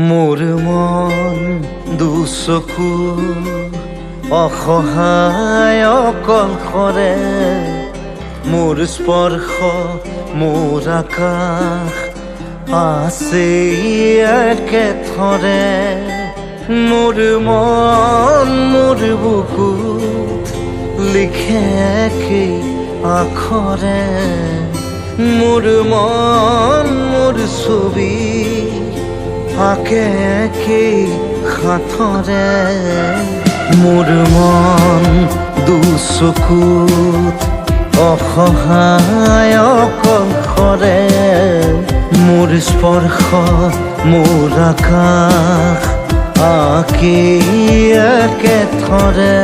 মোৰ মন দুচকু অসহায় অকলশৰে, মোৰ স্পৰ্শ মোৰ আকাশ আছে একেথৰে। মোৰ মন মোৰ বুকুত লিখে একেই আখৰে, মোৰ মন মোৰ ছবি আঁকে একেই সাঁথৰে। মোৰ মন দুচকুত অসহায় অকলশৰে, মোৰ স্পৰ্শ মোৰ আকাশ আঁকি একেথৰে।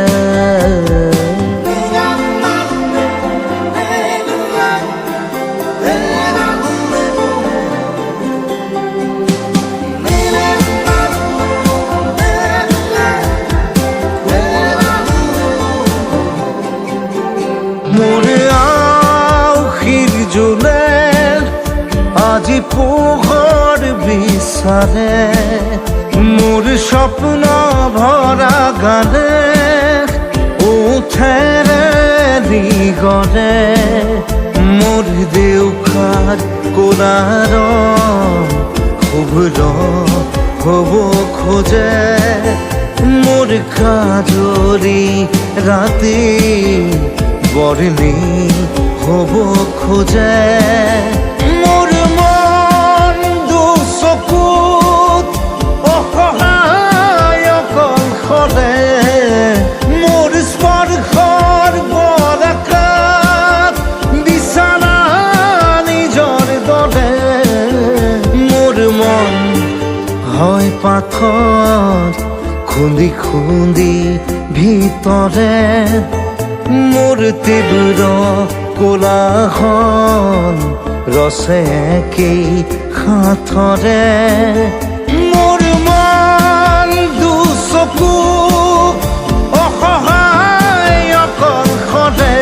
মোৰ আউসীৰ জোলে আজি পোহৰ বিচাৰে, মোৰ স্বপ্ন ভৰা গানে উঠেৰে নিগৰে। মোৰ দেউখাৰ কোলাৰ শুভ্ৰ হ'ব খোজে, মোৰ কাজৰি ৰাতি বৰলি হ'ব খোজে। মোৰ মন দুচকুত অসহায় অকলশৰে, মোৰ স্পৰ্শৰ বৰকাত বিচনা নিজৰ দৰে। মোৰ মন হয় পাথৰ খুন্দি খুন্দি ভিতৰে, মোৰ তীব্ৰ কোলাহল ৰচে একেই সাঁথৰে। মোৰ মন দুচকু অসহায় অকলশৰে,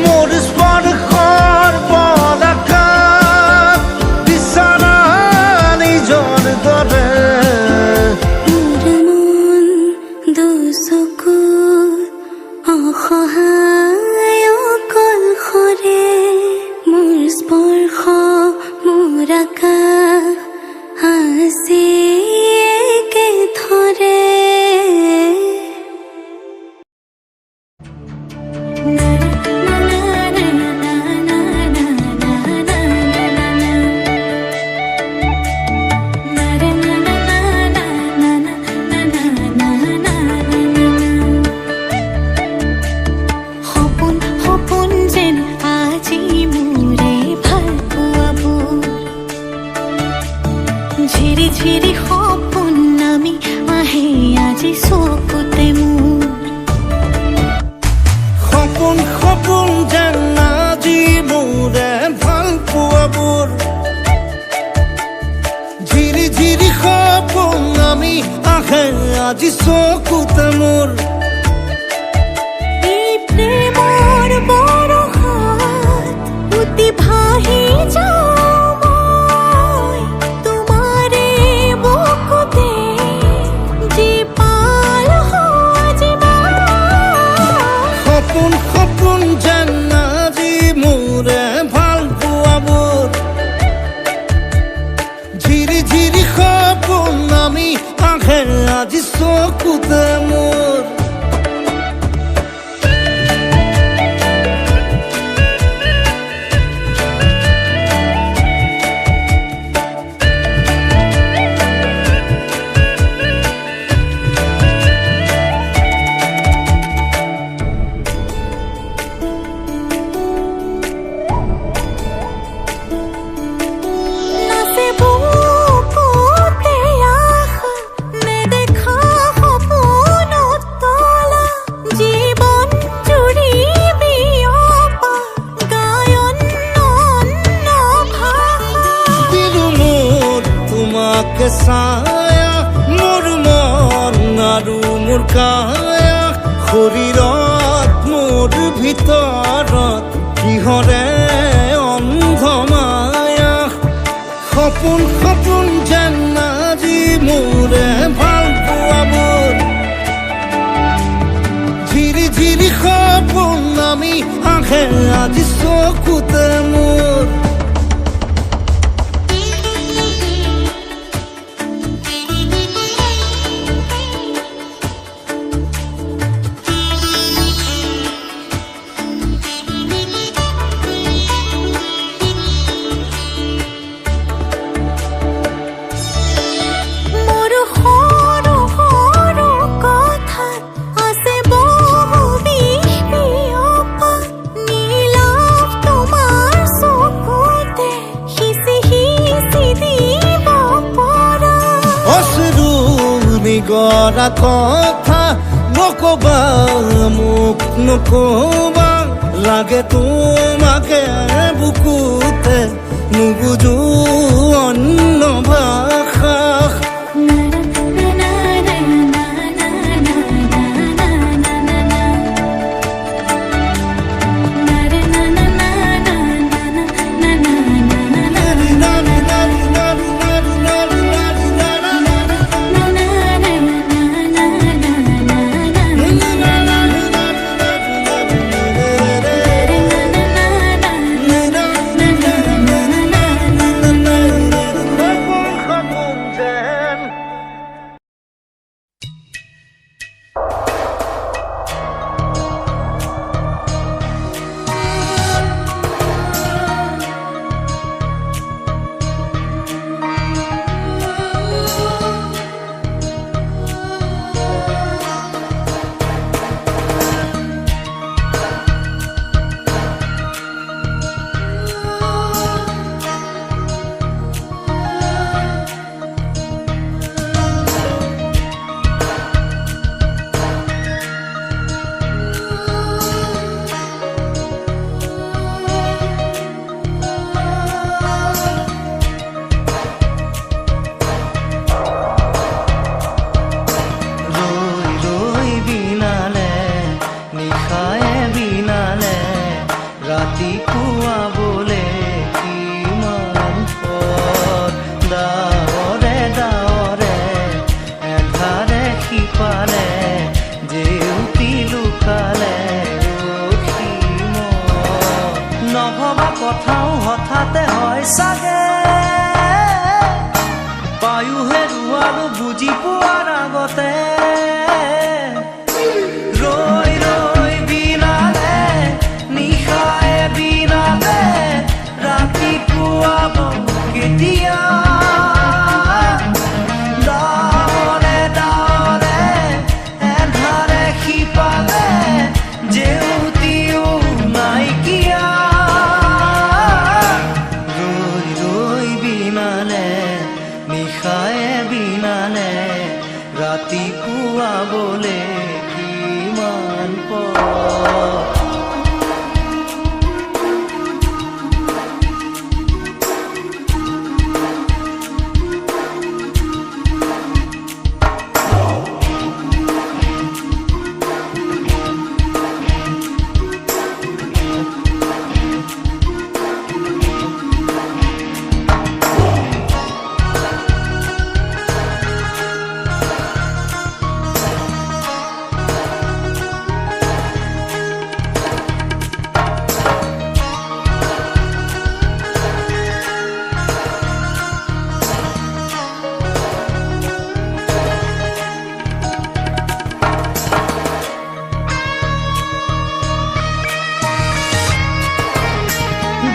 মোৰ স্পৰ্শৰ বৰকাত বিচনা নিজৰ দৰে। অসহায় অকলশৰে, মোৰ স্পৰ্শ মোৰ আকাশ আছে একেথৰে। ঝিৰি ঝিৰি সপোন নামি আহে আজি চকুতে মোৰ। সপোন সপোন যেন আজি মোৰে ভাল পোৱাবোৰ, ঝিৰি ঝিৰি সপোন নামি আহে আজি চকুতে মোৰ। এই প্ৰেমৰ বৰষাত উটি ভাহি যাওঁ আজি চকুতে মোৰ। ছায়া মোৰ মন আৰু মোৰ কায়া, শৰীৰত মোৰ ভিতৰত কিহৰে অন্ধ মায়া। সপোন সপোন যেন আজি মোৰে ভাল পোৱাবোৰ ঝিৰি ঝিৰি সপোন আমি আহে আজি চকুতে মোৰ গৰা কথা নকবা মোক নকবা লাগে তোমাকে বুকুতে নুবুজো অন্য ভাষা কথাও হঠাতে হয় চাগে পায়ো হেৰুৱালো বুজি পোৱাৰ আগতে ৰৈ ৰৈ বিনালে নিশায়ে বিনালে ৰাতিপুৱাব কেতিয়া ডাৱৰে ডাৱৰে এন্ধাৰে সিপালে জেউতিও নাইকিয়া নিশায়ে বিনালে ৰাতিপুৱাবলে কিমান পৰ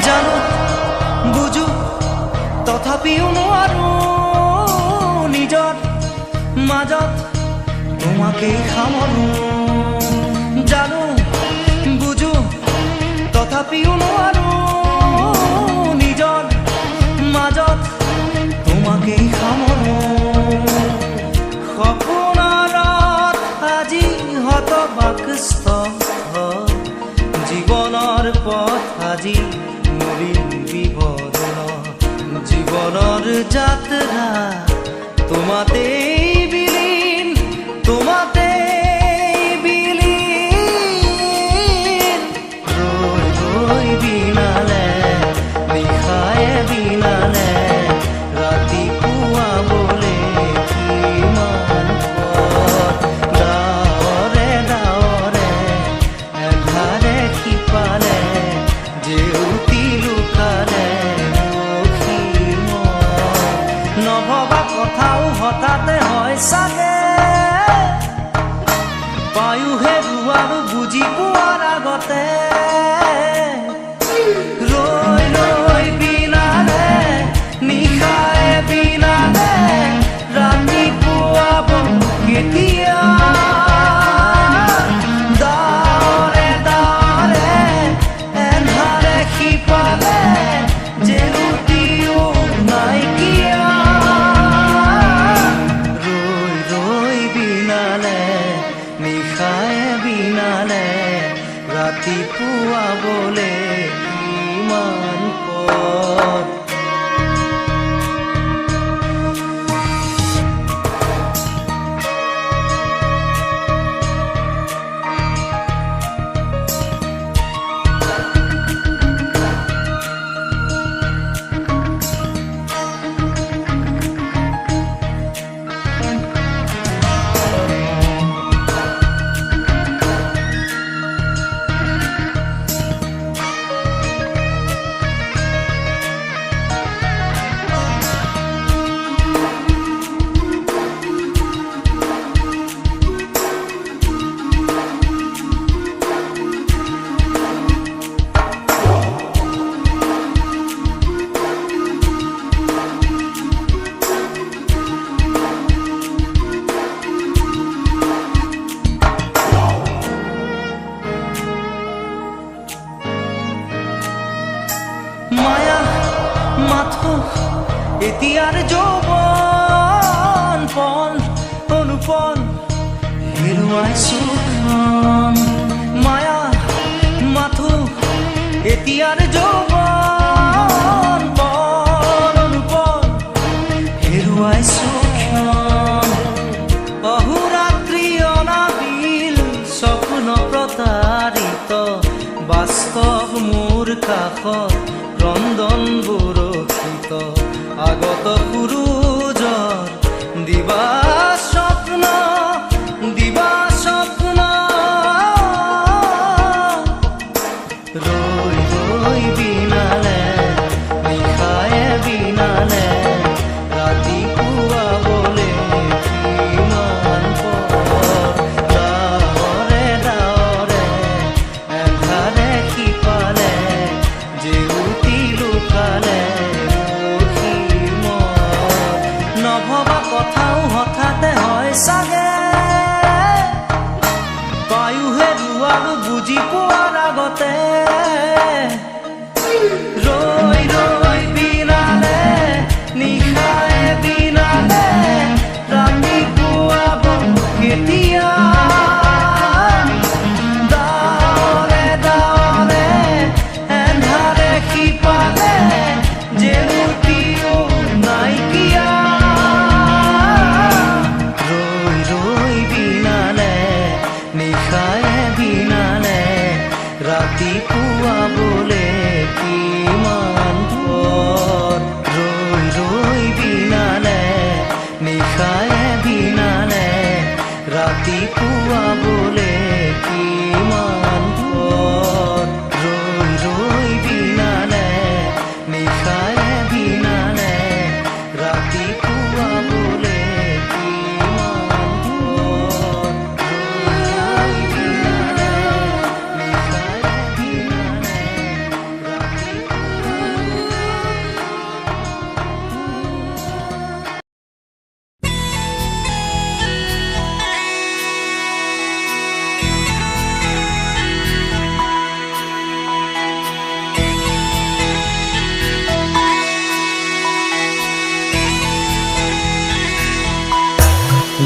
জানো বুঝো তথাপিও নোৱাৰো নিজৰ মাজত তোমাকেই সামৰো জানো বুঝো তথাপিও নোৱাৰো নিজৰ মাজত তোমাকেই সামৰো সপোনত আজি হতবাকস্থ জীৱনৰ পথ আজি বিবৰণ জীবনেৰ যাত্ৰা তোমাতে বিলীন তোমাতে বিলীন ৰই ৰই বিনালে নিশায়ে বিনালে ৰাতিপুৱা বলে নভবা কথাও হঠাতে হয় চাগে পায়ুহে ৰুৱাৰো বুজি পোৱাৰ আগতে ৰৈ ৰৈ বিনালে নিশাই বিনালে ৰাতিপুৱাব কেতিয়া দাৰে দাৰে এন্ধাৰে সিপালে জেউতিও নাইকিয়া ৰৈ ৰৈ বিনালে নিশাই বিনালে ৰাতিপুৱাবলে কিমান পথ মায়া মাথো এতিয়াৰ যৌৱন পন অনুপন হেৰুৱাইছো মায়া মাথো এতিয়াৰ যৌৱন পন অনুপন হেৰুৱাইছো অহোৰাত্ৰি অনাবিল স্বপ্ন প্ৰতাৰিত বাস্তৱ মোৰ কাষত ক্ৰন্দন বৰষিত আগত সূৰুজৰ দিবা স্বপ্ন ৰৈ ৰৈ বিনালে নিশায়ে বিনালে ৰাতিপুৱাবলে কিমান পথ ডাৱৰে ডাৱৰে এন্ধাৰে সিপালে জেউতি লুকালে নভবা কথাও হঠাতে হয় চাগে পায়ুহে ৰুৱাৰো বুজি পোৱাৰ আগতে ৰৈ ৰৈ বিনালে নিশাই বিনালে ৰাতিপুৱাব কেতিয়া দাৱৰে দাৱৰে এন্ধাৰে সিপালে জেউতিও নাইকিয়া ৰৈ ৰৈ বিনালে নিশাই বিনালে ৰাতিপুৱাবলে কিমান পথ ৰৈ ৰৈ বিনালে নিশাই বিনালে ৰাতিপুৱাবলে কিমান পথ ৰৈ ৰৈ বিনালে নিশাই বিনালে ৰাতিপুৱাবলে কিমান পথ ৰৈ বিনালে নিশাই বিনালে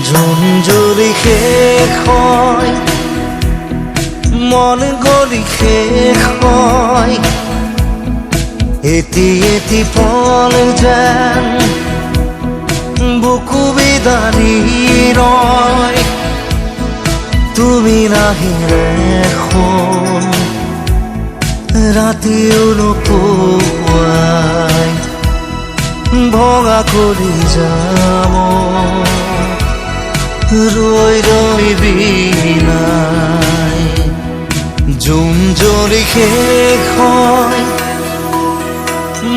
জোন জ্বলি শেষ হয় মন গলি শেষ হয় এটি এটি পল যেন বুকু বিদাৰি ৰয় তুমি নাহিলে এখন ৰাতিও নোপোৱাই ভঙা কৰি যাম ৰৈ ৰৈ বিনাই জোন জ্বলি শেষ হয়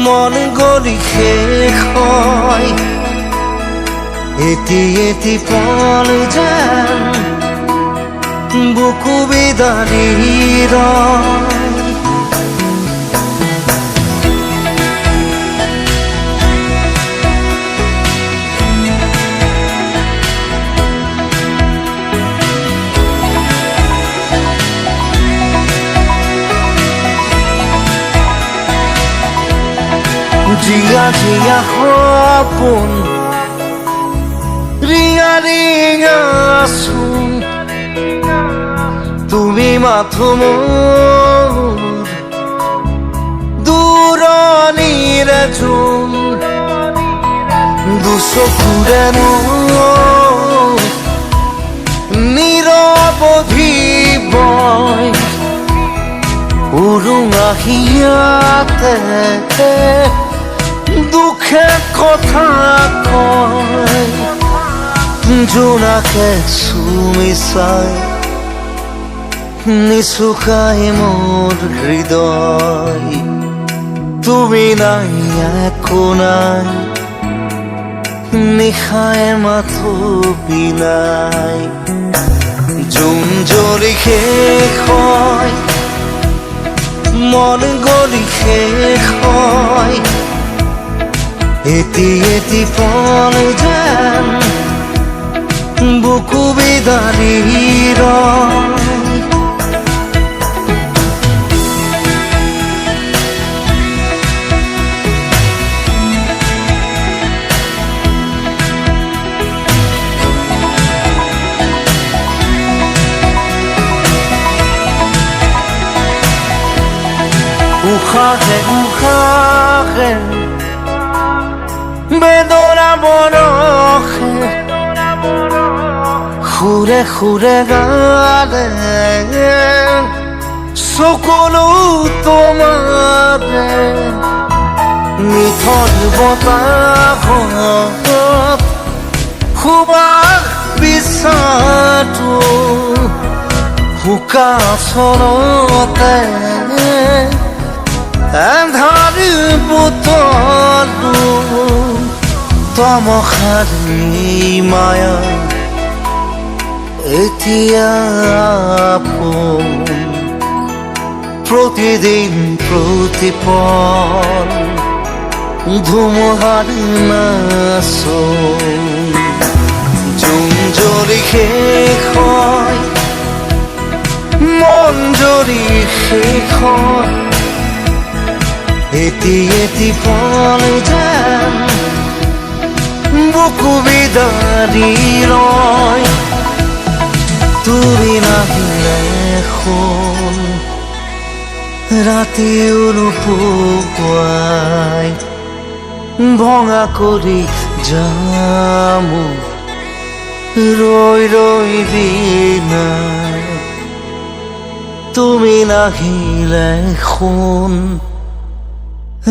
মন গলি শেষ হয় এটি পল যেন বুকু বিদাৰীৰ জিয়া জিয়া সপোন ৰিঙা ৰিঙা চোন তুমি মাথো মোৰ দূৰণিৰে জোন দুচকুৰে মোৰ নিৰৱধি বয় উৰুঙা হিয়াতে দুখে কথা কয় জোনাকে চুমি চাই নিচুকাই মোৰ হৃদয় তুমি নাই একো নাই নিশাই মাথো বিলাই জোন জ্বলি শেষ হয় মন গলি শেষ হয় এটি পল যেন বুকু বিদাৰীৰ উশাহে উশাহে বেদনা বৰষে সুৰে সুৰে গালে চকুলো তোমাৰে নিথৰ বতাহত সুবাস বিচাৰটো শুকাচলতে এন্ধাৰ পুতলো তমসাৰী মায়া এতিয়া আপোন প্ৰতিদিন প্ৰতিপল ধুমুহাৰ নাচোন জোন জ্বলি শেষ হয় মন জ্বলি শেষ হয় এটি পল যেন বুকু বিদাৰীৰ তুমি নাহিলে শুন ৰাতিও নোপোৱাই ভঙা কৰি যাম ৰৈ ৰৈ বিনাই তুমি নাহিলে শুন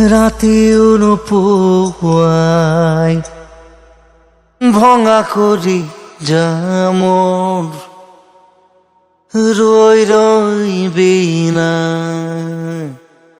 ৰাতিও নোপোৱাই ভঙা কৰি যাম ৰৈ ৰৈ বিনাই